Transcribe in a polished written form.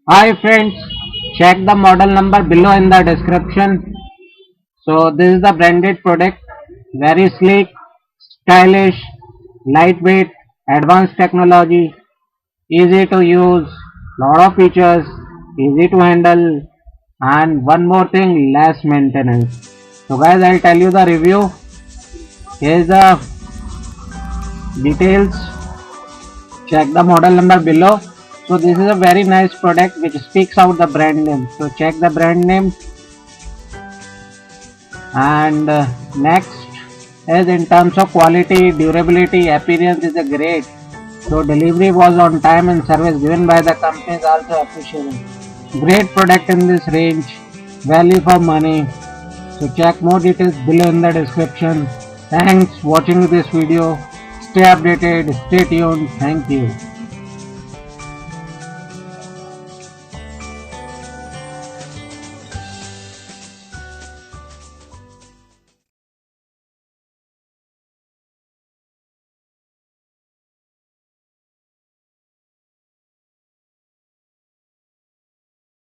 Hi friends, check the model number below in the description. So this is the branded product, very sleek, stylish, lightweight, advanced technology, easy to use, lot of features, easy to handle, and one more thing, less maintenance. So guys, I'll tell you the review. Here's the details. Check the model number below. So this is a very nice product which speaks out the brand name. So check the brand name. And next is in terms of quality, durability, appearance is a great. So delivery was on time and service given by the company is also appreciable. Great product in this range, value for money. So check more details below in the description. Thanks watching this video. Stay updated, stay tuned. Thank you.